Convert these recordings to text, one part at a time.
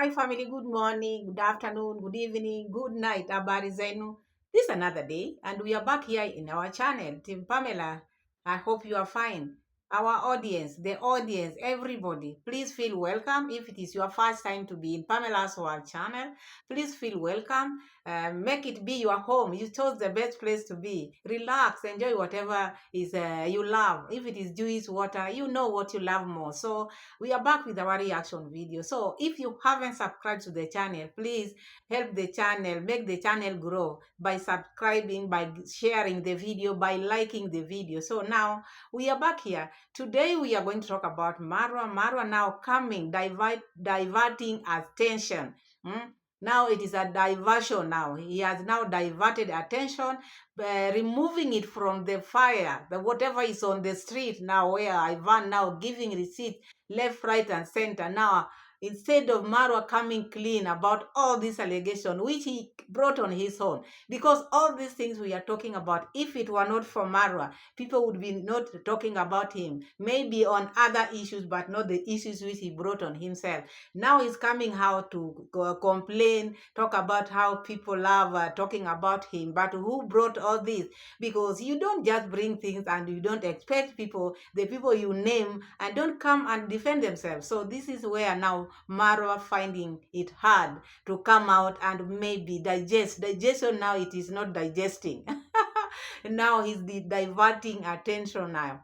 Hi, family. Good morning, good afternoon, good evening, good night. Habari zenu. This is another day, and we are back here in our channel, Team Pamela. I hope you are fine. Our audience, the audience, everybody, please feel welcome. If it is your first time to be in Pamela's World channel, please feel welcome. Make it be your home. You chose the best place to be. Relax, enjoy whatever is you love. If it is juice, water, you know what you love more. So we are back with our reaction video. So if you haven't subscribed to the channel, please help the channel, make the channel grow by subscribing, by sharing the video, by liking the video. So now we are back here. Today we are going to talk about Marwa now coming, diverting attention. Now it is a diversion now. He has now diverted attention, removing it from the fire, the whatever is on the street now, where Ivan now giving receipt left, right, and center. Now, instead of Marwa coming clean about all these allegations, which he brought on his own, because all these things we are talking about, if it were not for Marwa, people would be not talking about him, maybe on other issues, but not the issues which he brought on himself. Now he's coming out to complain, talk about how people love talking about him. But who brought all this? Because you don't just bring things and you don't expect people, the people you name, and don't come and defend themselves. So this is where now Marwa finding it hard to come out and maybe digest. Digestion now, it is not digesting. Now he's diverting attention now,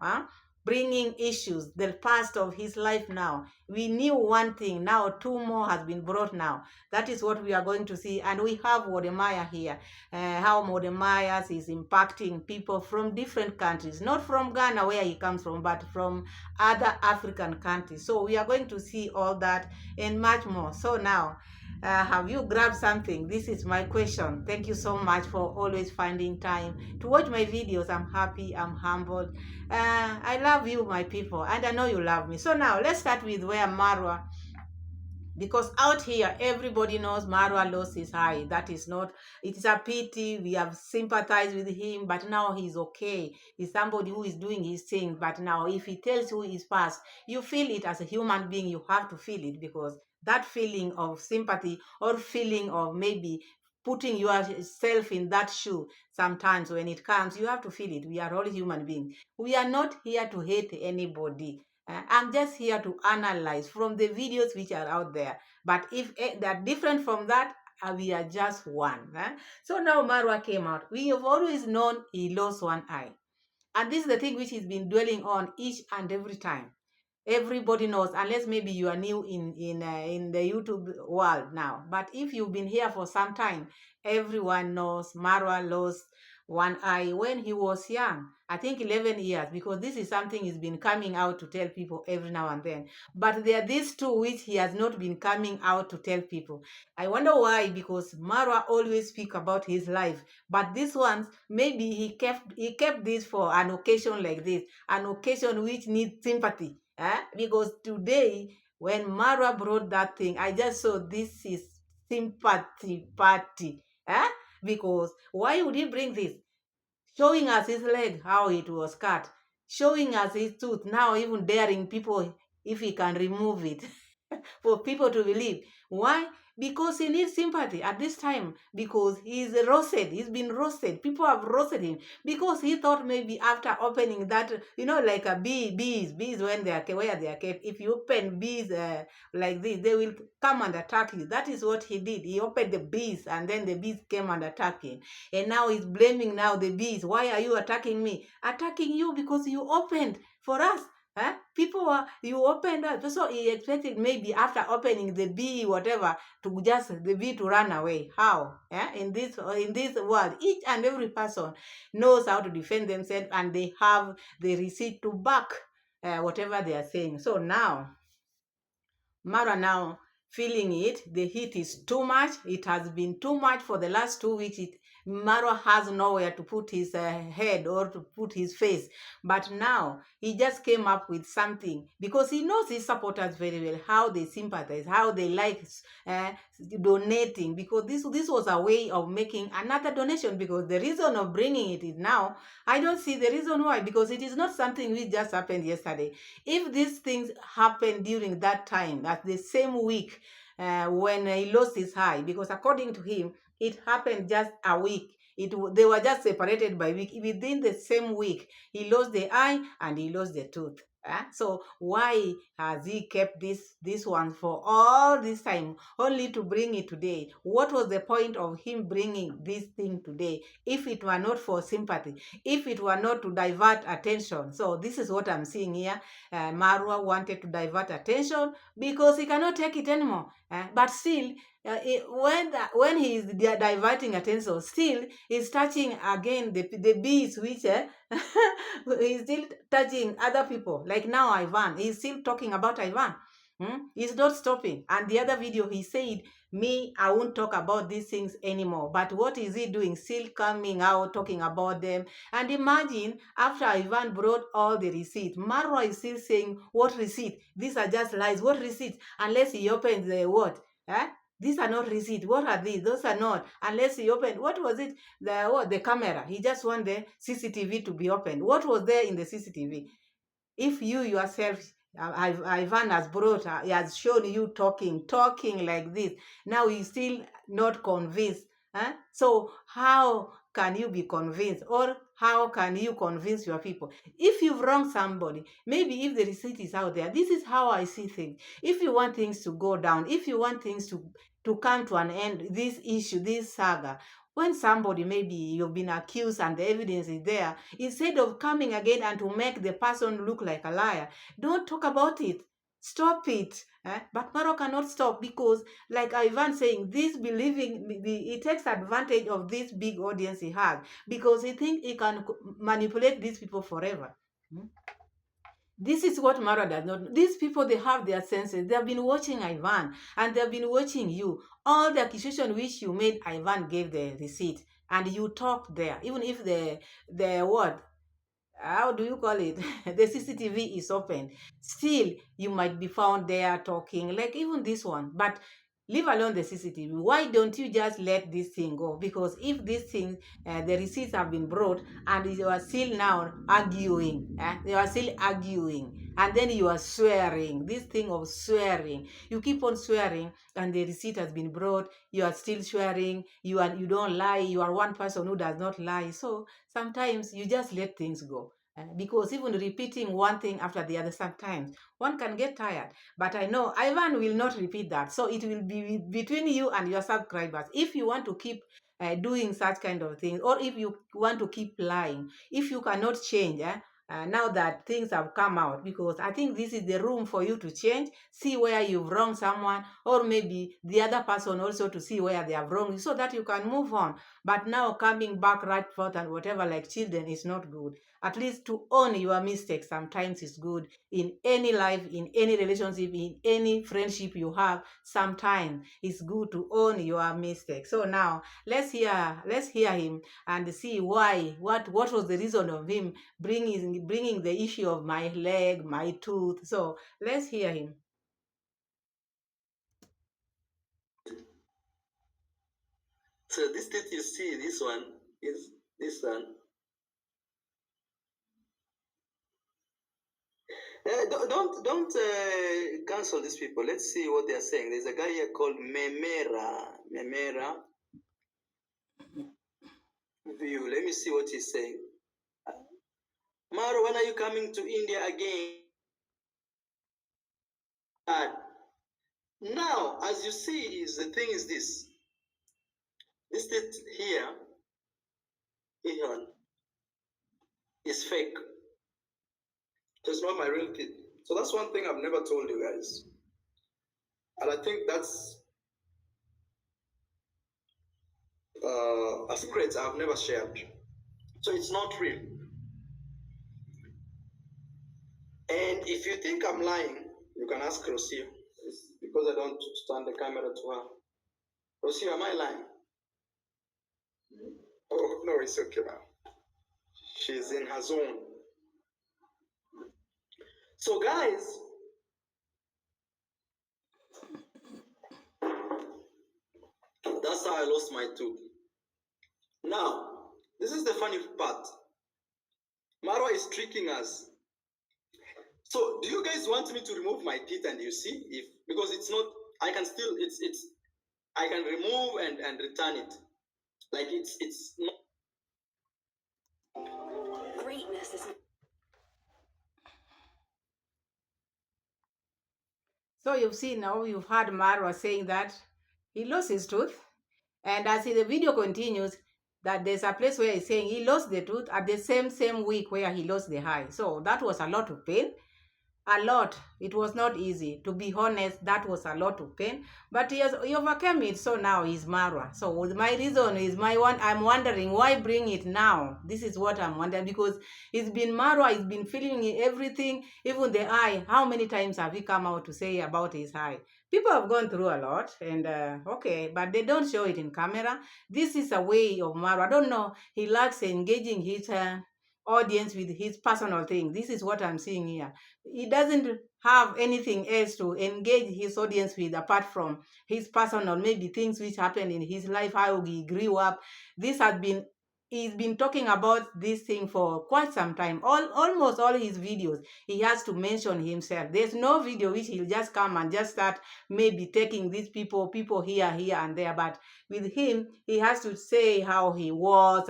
bringing issues, the past of his life now. We knew one thing, now two more has been brought now. That is what we are going to see. And we have Wodemaya here, how Wodemaya is impacting people from different countries, not from Ghana where he comes from, but from other African countries. So we are going to see all that and much more. So now, have you grabbed something? This is my question. Thank you so much for always finding time to watch my videos. I'm happy, I'm humbled. I love you, my people, and I know you love me. So now let's start with where Marwa, because out here everybody knows Marwa lost his eye. That is not, it is a pity. We have sympathized with him, but now he's okay. He's somebody who is doing his thing. But now if he tells you his past, you feel it as a human being. You have to feel it, because that feeling of sympathy, or feeling of maybe putting yourself in that shoe, sometimes when it comes, you have to feel it. We are all human beings. We are not here to hate anybody. I'm just here to analyze from the videos which are out there. But if they're different from that, we are just one. So now Marwa came out. We have always known he lost one eye. And this is the thing which he's been dwelling on each and every time. Everybody knows, unless maybe you are new in the YouTube world now. But if you've been here for some time, everyone knows Marwa lost one eye when he was young. I think 11 years, because this is something he's been coming out to tell people every now and then. But there are these two which he has not been coming out to tell people. I wonder why, because Marwa always speak about his life. But this ones, maybe he kept this for an occasion like this, an occasion which needs sympathy. Because today, when Marwa brought that thing, I just saw this is sympathy party. Because why would he bring this? Showing us his leg, how it was cut. Showing us his tooth, now even daring people if he can remove it. For people to believe. Why? Because he needs sympathy at this time. Because he's roasted. He's been roasted. People have roasted him. Because he thought maybe after opening that, like a bees when they are where they are kept. If you open bees like this, they will come and attack you. That is what he did. He opened the bees, and then the bees came and attacked him. And now he's blaming now the bees. Why are you attacking me? Attacking you because you opened for us. People are, you opened up. So he expected maybe after opening the bee, whatever, to just the bee to run away. How? In this world, each and every person knows how to defend themselves, and they have the receipt to back whatever they are saying. So now, Mara now feeling it, the heat is too much. It has been too much for the last 2 weeks. Maro has nowhere to put his head or to put his face. But now he just came up with something, because he knows his supporters very well, how they sympathize, how they like donating, because this was a way of making another donation. Because the reason of bringing it is now, I don't see the reason why, because it is not something which just happened yesterday. If these things happened during that time, at the same week, when he lost his eye, because according to him, it happened just a week. They were just separated by week. Within the same week, he lost the eye and he lost the tooth. So why has he kept this one for all this time, only to bring it today? What was the point of him bringing this thing today if it were not for sympathy, if it were not to divert attention? So this is what I'm seeing here. Marwa wanted to divert attention because he cannot take it anymore. But still, when he is diverting attention, still he's touching again the bees, which he's still touching other people. Like now, Ivan, he's still talking about Ivan. He's not stopping. And the other video, he said, me, I won't talk about these things anymore. But what is he doing? Still coming out, talking about them. And imagine, after Ivan brought all the receipts, Marwa is still saying, what receipt? These are just lies. What receipt? Unless he opens the what? These are not receipts. What are these? Those are not. Unless he opened, what was it? The camera. He just want the CCTV to be opened. What was there in the CCTV? If you yourself, Ivan has brought, he has shown you talking like this, now he's still not convinced. So how can you be convinced, or how can you convince your people? If you've wronged somebody, maybe if the receipt is out there, this is how I see things. If you want things to go down, if you want things to come to an end, this issue, this saga, when somebody, maybe you've been accused and the evidence is there, instead of coming again and to make the person look like a liar, don't talk about it. Stop it. But Maro cannot stop because, like Ivan saying, this believing, he takes advantage of this big audience he has because he thinks he can manipulate these people forever. This is what Mara does not. These people, they have their senses. They have been watching Ivan and they have been watching you. All the accusation which you made, Ivan gave the receipt and you talked there. Even if the what? How do you call it? The CCTV is open. Still, you might be found there talking, like even this one. But leave alone the CCTV. Why don't you just let this thing go? Because if this thing, the receipts have been brought, and you are still now arguing, you are still arguing, and then you are swearing. This thing of swearing, you keep on swearing, and the receipt has been brought. You are still swearing. You don't lie. You are one person who does not lie. So sometimes you just let things go. Because even repeating one thing after the other, sometimes one can get tired. But I know Ivan will not repeat that. So it will be between you and your subscribers. If you want to keep doing such kind of things, or if you want to keep lying, if you cannot change, now that things have come out, because I think this is the room for you to change, see where you've wronged someone, or maybe the other person also to see where they have wronged you, so that you can move on. But now coming back right forth and whatever like children is not good. At least to own your mistakes sometimes is good. In any life, in any relationship, in any friendship you have, sometimes it's good to own your mistakes. So now let's hear him and see why, what was the reason of him bringing the issue of my leg, my tooth. So let's hear him. So this teeth you see, this one is this one. Don't cancel these people. Let's see what they are saying. There's a guy here called Memera View. Let me see what he's saying. Maro, when are you coming to India again? Now, as you see, the thing is this. This teeth here is fake. So it's not my real teeth. So that's one thing I've never told you guys. And I think that's a secret I've never shared. So it's not real. And if you think I'm lying, you can ask Rocio. It's because I don't stand the camera to her. Rocio, am I lying? Oh, no, it's okay now. She's in her zone. So guys, that's how I lost my tooth. Now, this is the funny part. Marwa is tricking us. So, do you guys want me to remove my teeth and you see? Because it's not, I can still it's I can remove and return it. Like it's not greatness is. So you've seen now, you've heard Marwa saying that he lost his tooth. And as the video continues, that there's a place where he's saying he lost the tooth at the same week where he lost the eye. So that was a lot of pain. A lot. It was not easy. To be honest, that was a lot of pain. But he overcame it, so now he's Marwa. So with my reason is I'm wondering why bring it now. This is what I'm wondering, because it's been Marwa, he's been feeling everything, even the eye. How many times have he come out to say about his eye? People have gone through a lot, and okay, but they don't show it in camera. This is a way of Marwa. I don't know. He likes engaging his audience with his personal thing. This is what I'm seeing here. He doesn't have anything else to engage his audience with apart from his personal, maybe things which happened in his life, how he grew up. This has been He's been talking about this thing for quite some time. Almost all his videos, he has to mention himself. There's no video which he'll just come and just start maybe taking these people here and there. But with him, he has to say how he was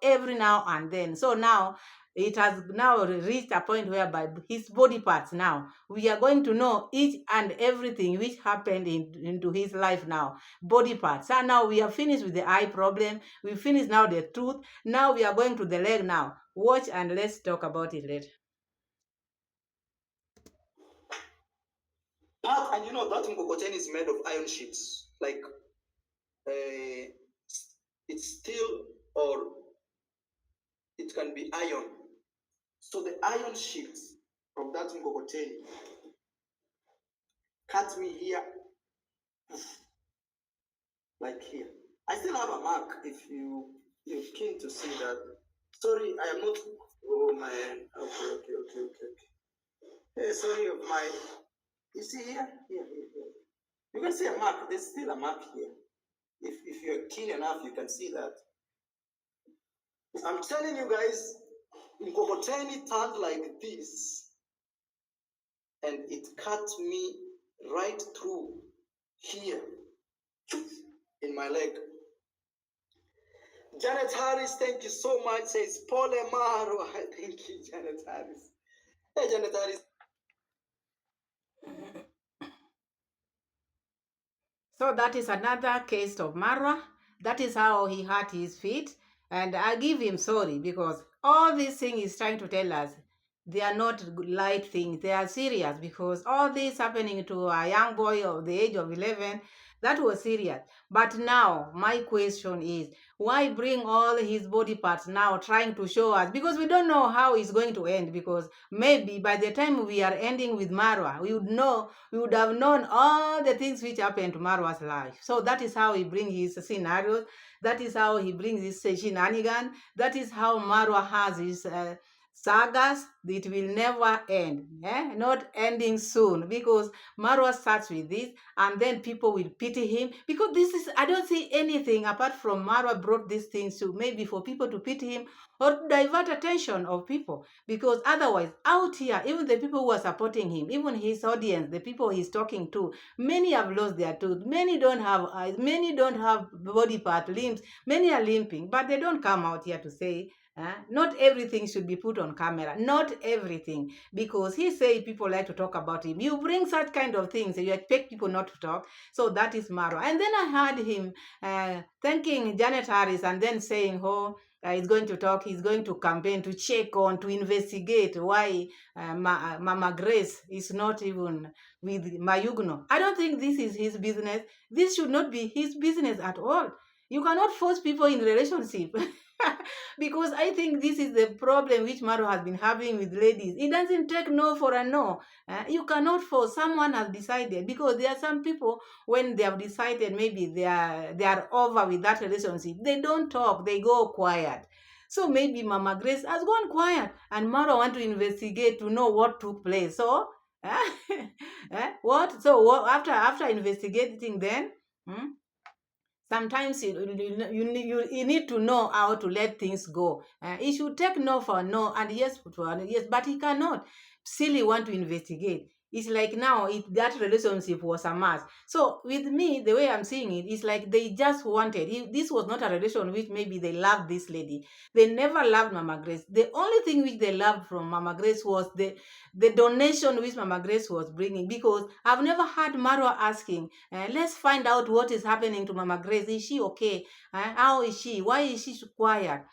every now and then. So now it has now reached a point whereby his body parts now, we are going to know each and everything which happened into his life now. Body parts. So now we are finished with the eye problem. We finished now the tooth. Now we are going to the leg now. Watch and let's talk about it later. And you know that mkokoteni is made of iron sheets. Like it's steel or it can be iron. So the iron sheets from that mkokoteni cut me here, like here. I still have a mark if you're keen to see that. Sorry, I am not. Oh man. Okay. Hey, sorry of my. You see here? Here. You can see a mark. There's still a mark here. If you're keen enough, you can see that. I'm telling you guys, mkokoteni turned like this, and it cut me right through here in my leg. Janet Harris, thank you so much. Says Paul Emaro. Thank you, Janet Harris. Hey, Janet Harris. So that is another case of Marwa. That is how he hurt his feet. And I give him sorry, because all these things he's trying to tell us, they are not light things. They are serious, because all this happening to a young boy of the age of 11, that was serious. But now, my question is, why bring all his body parts now trying to show us? Because we don't know how it's going to end, because maybe by the time we are ending with Marwa, we would have known all the things which happened to Marwa's life. So that is how he brings his scenarios. That is how he brings his shenanigans. That is how Marwa has his sagas. It will never end. Not ending soon, because Marwa starts with this and then people will pity him, because I don't see anything apart from Marwa brought these things to maybe for people to pity him or to divert attention of people, because otherwise out here, even the people who are supporting him, even his audience, the people he's talking to, many have lost their tooth, many don't have eyes, many don't have body part, limbs, many are limping, but they don't come out here to say. Not everything should be put on camera. Not everything. Because he say people like to talk about him. You bring such kind of things, you expect people not to talk. So that is Marwa. And then I heard him thanking Janet Harris and then saying, he's going to talk, he's going to campaign, to check on, to investigate why Mama Grace is not even with Mayugno. I don't think this is his business. This should not be his business at all. You cannot force people in relationship. Because I think this is the problem which Maro has been having with ladies. It doesn't take no for a no. You cannot force. Someone has decided, because there are some people, when they have decided maybe they are over with that relationship, they don't talk, they go quiet. So maybe Mama Grace has gone quiet and Maro want to investigate to know what took place. So what? So what, after investigating then? Sometimes you need to know how to let things go. He should take no for no and yes for yes, but he cannot. Still, he want to investigate. it's like now that relationship was a must. So with me, the way I'm seeing it is like they just wanted. This was not a relation which maybe they loved this lady. They never loved Mama Grace. The only thing which they loved from Mama Grace was the donation which Mama Grace was bringing. Because I've never heard Marwa asking, let's find out what is happening to Mama Grace. Is she okay? How is she? Why is she so quiet?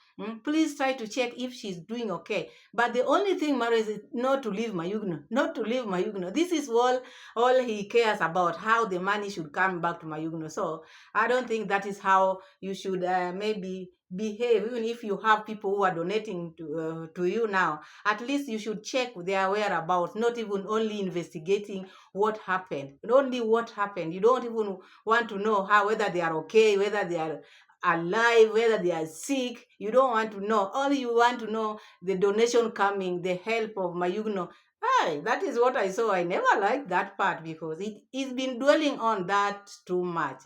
Please try to check if she's doing okay. But the only thing matters is not to leave Mayugno, not to leave Mayugno. This is all he cares about, how the money should come back to Mayugno. So I don't think that is how you should maybe behave. Even if you have people who are donating to you now, at least you should check their whereabouts, not even only investigating what happened, only what happened. You don't even want to know how, whether they are okay, whether they are alive, whether they are sick. You don't want to know. All you want to know, the donation coming, the help of Mayugno. Hi, that is what I saw. I never liked that part because it's been dwelling on that too much.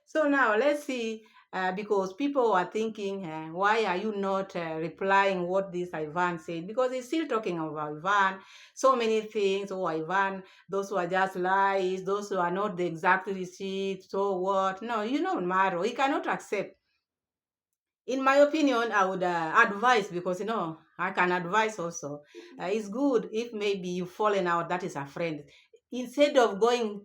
So now let's see, because people are thinking, why are you not replying what this Ivan said? Because he's still talking about Ivan, so many things. Oh, Ivan, those who are just lies, those who are not the exact receipt, so what? No, Maro, he cannot accept. In my opinion, I would advise, because I can advise also. It's good if maybe you've fallen out, that is a friend. Instead of going,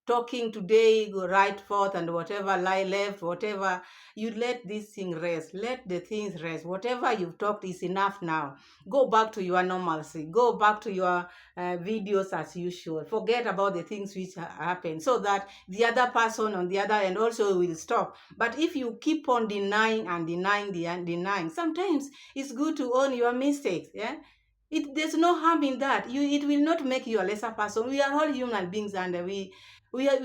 talking today, go right forth and whatever, lie left, whatever, you let this thing rest. Let the things rest. Whatever you've talked is enough now. Go back to your normalcy. Go back to your videos as usual. Forget about the things which happen, so that the other person on the other end also will stop. But if you keep on denying and denying, sometimes it's good to own your mistakes. Yeah, there's no harm in that. It will not make you a lesser person. We are all human beings, and we are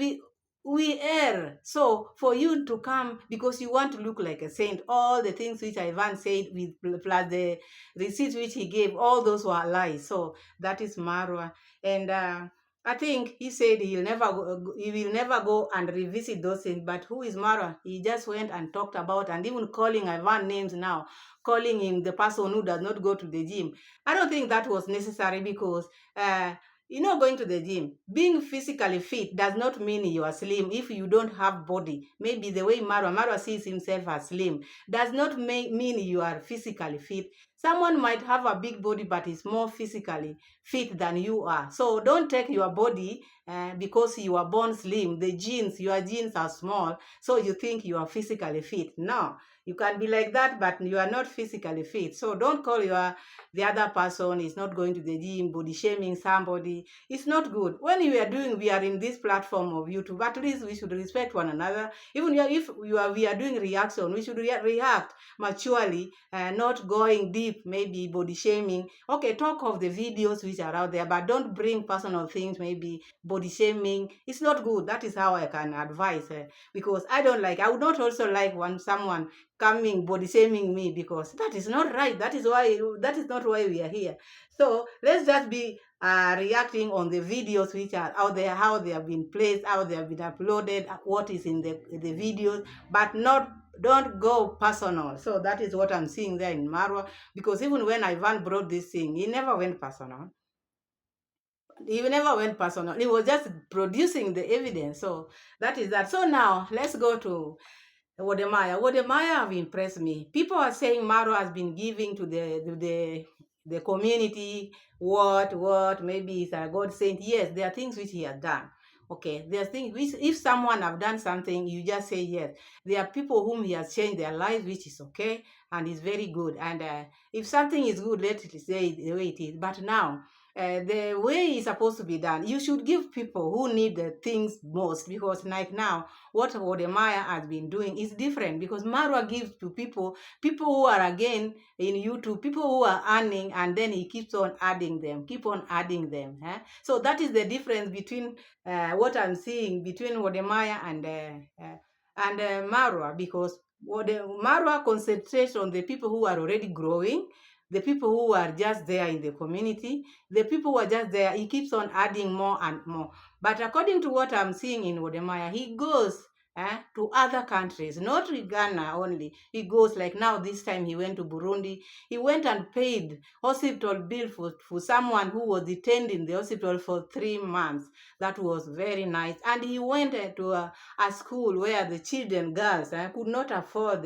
we err. So for you to come because you want to look like a saint, all the things which Ivan said with plus the receipts which he gave, all those were lies. So that is Marwa. And I think he said he will never go and revisit those things. But who is Marwa? He just went and talked about, and even calling Ivan names now, calling him the person who does not go to the gym. I don't think that was necessary, because going to the gym, being physically fit does not mean you are slim. If you don't have body, maybe the way Marwa sees himself as slim, does not mean you are physically fit. Someone might have a big body but is more physically fit than you are. So don't take your body because you are born slim. Your genes are small, so you think you are physically fit. No, you can be like that, but you are not physically fit. So don't call the other person is not going to the gym, body shaming somebody. It's not good. When we are in this platform of YouTube, at least we should respect one another. Even if we are doing reaction, we should react maturely, not going deep, maybe body shaming. Okay, talk of the videos which are out there, but don't bring personal things, maybe body shaming. It's not good. That is how I can advise, because I would not also like when someone coming body shaming me, because that is not right. That is not why we are here. So let's just be reacting on the videos which are out there, how they have been placed, how they have been uploaded, what is in the videos, but don't go personal. So that is what I'm seeing there in Marwa, because even when Ivan brought this thing, he never went personal. He never went personal. He was just producing the evidence. So that is that. So now let's go to Wodemaya. Wodemaya have impressed me. People are saying Maro has been giving to the community. What? Maybe it's a God saint. Yes, there are things which he has done. Okay, there's things which, if someone have done something, you just say yes. There are people whom he has changed their lives, which is okay and is very good. And if something is good, let it say it the way it is. But now, the way it's supposed to be done, you should give people who need the things most, because like now, what Wodemaya has been doing is different, because Marwa gives to people who are again in YouTube, people who are earning, and then he keeps on adding them. So that is the difference between what I'm seeing between Wodemaya and Marwa, because Marwa concentrates on the people who are already growing, the people who are just there in the community, the people who are just there. He keeps on adding more and more. But according to what I'm seeing in Wodemaya, he goes to other countries, not Ghana only. He goes like now, this time he went to Burundi. He went and paid hospital bill for someone who was detained in the hospital for 3 months. That was very nice. And he went to a school where the children, girls, could not afford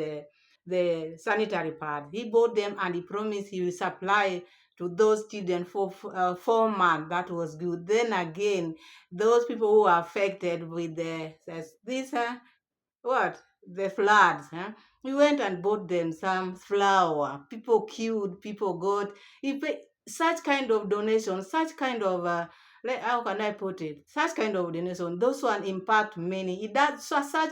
the sanitary pad. He bought them and he promised he will supply to those children for 4 months. That was good. Then again, those people who are affected with this what the floods, we went and bought them some flour. People queued, people got such kind of donation, such kind of how can I put it, such kind of donation, those one impact many. It does, such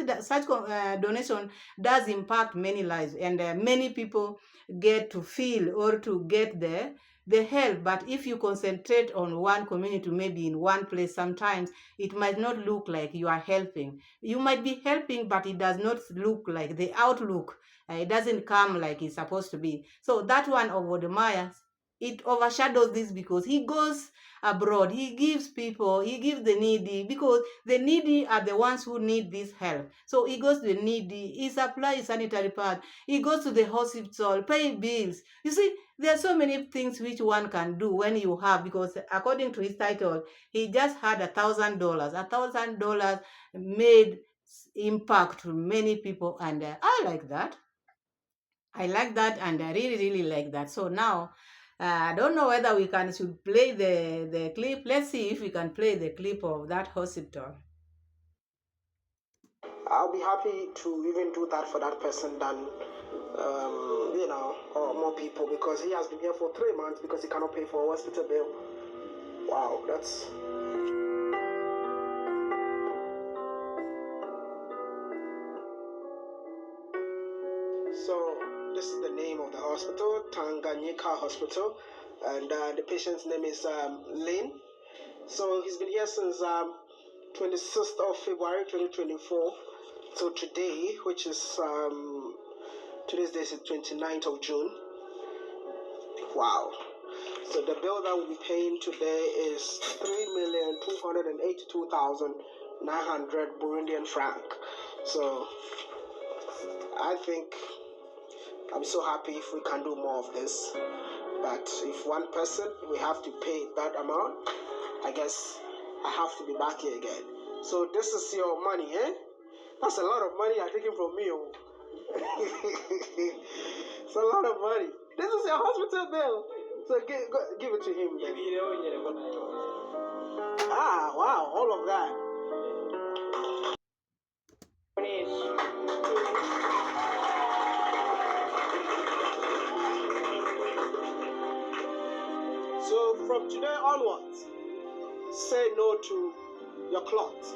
donation does impact many lives, and many people get to feel or to get the help. But if you concentrate on one community, maybe in one place, sometimes it might not look like you are helping. You might be helping, but it does not look like the outlook. It doesn't come like it's supposed to be. So that one of Wodemaya, it overshadows this because he goes abroad. He gives people, he gives the needy, because the needy are the ones who need this help. So he goes to the needy, he supplies sanitary pad, he goes to the hospital, pay bills. You see, there are so many things which one can do when you have, because according to his title, he just had $1,000. $1,000 made impact to many people, and I like that. I like that, and I really, really like that. So now, I don't know whether we should play the clip. Let's see if we can play the clip of that hospital. I'll be happy to even do that for that person than, or more people, because he has been here for 3 months because he cannot pay for a hospital bill. Wow, that's... So this is the name of the hospital, Tanganyika Hospital, and the patient's name is Lin. So he's been here since 26th of February 2024 till today, which is today's date is 29th of June. Wow. So the bill that we'll be paying today is 3,282,900 Burundian franc. So I think I'm so happy if we can do more of this. But if one person, we have to pay that amount, I guess I have to be back here again. So this is your money, eh? That's a lot of money you're taking from me. Oh. It's a lot of money. This is your hospital bill. So give it to him. Then. Ah, wow, all of that. So from today onwards, say no to your clothes.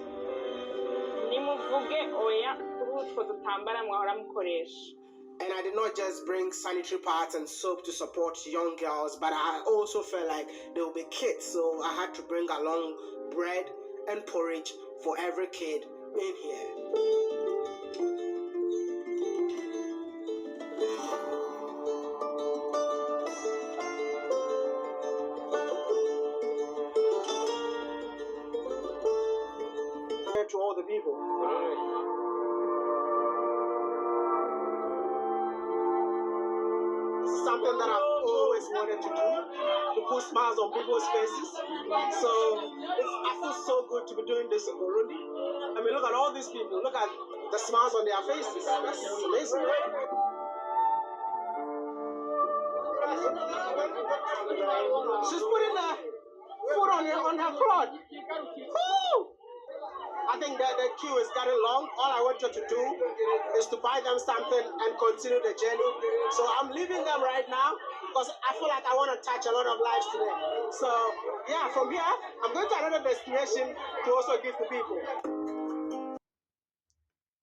And I did not just bring sanitary pads and soap to support young girls, but I also felt like there will be kids, so I had to bring along bread and porridge for every kid in here. To all the people. This is something that I've always wanted to do, to put smiles on people's faces. So I feel so good to be doing this in Burundi. I mean, look at all these people. Look at the smiles on their faces. That's amazing. She's putting the food on her cloth. Woo! I think that the queue is getting long. All I want you to do is to buy them something and continue the journey. So I'm leaving them right now because I feel like I want to touch a lot of lives today. So yeah, from here, I'm going to another destination to also give to people.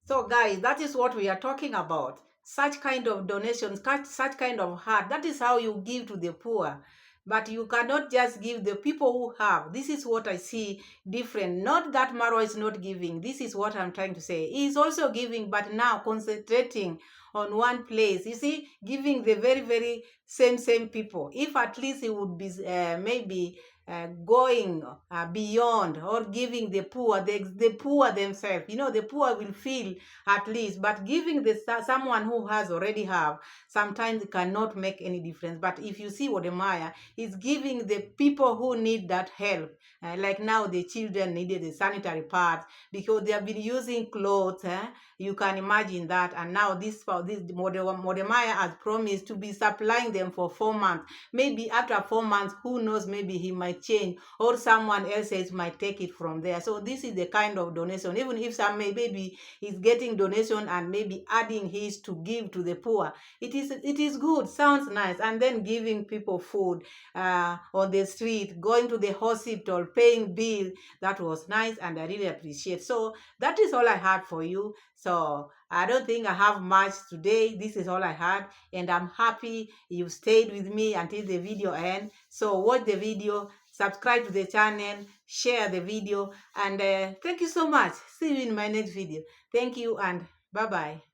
So guys, that is what we are talking about. Such kind of donations, such kind of heart. That is how you give to the poor. But you cannot just give the people who have. This is what I see different. Not that Marwa is not giving. This is what I'm trying to say. He is also giving, but now concentrating on one place. You see, giving the very, very same people. If at least he would be maybe going beyond or giving the poor themselves. The poor will feel at least, but giving someone who has already have, sometimes it cannot make any difference. But if you see what Maya is giving the people who need that help, like now the children needed the sanitary pads because they have been using clothes. You can imagine that. And now this Mordemai has promised to be supplying them for 4 months. Maybe after 4 months, who knows, maybe he might change or someone else might take it from there. So this is the kind of donation. Even if some maybe is getting donation and maybe adding his to give to the poor, it is good, sounds nice. And then giving people food on the street, going to the hospital, paying bill, that was nice, and I really appreciate. So that is all I had for you. So I don't think I have much today. This is all I had, and I'm happy you stayed with me until the video ends. So watch the video, subscribe to the channel, share the video, and thank you so much. See you in my next video. Thank you, and bye bye.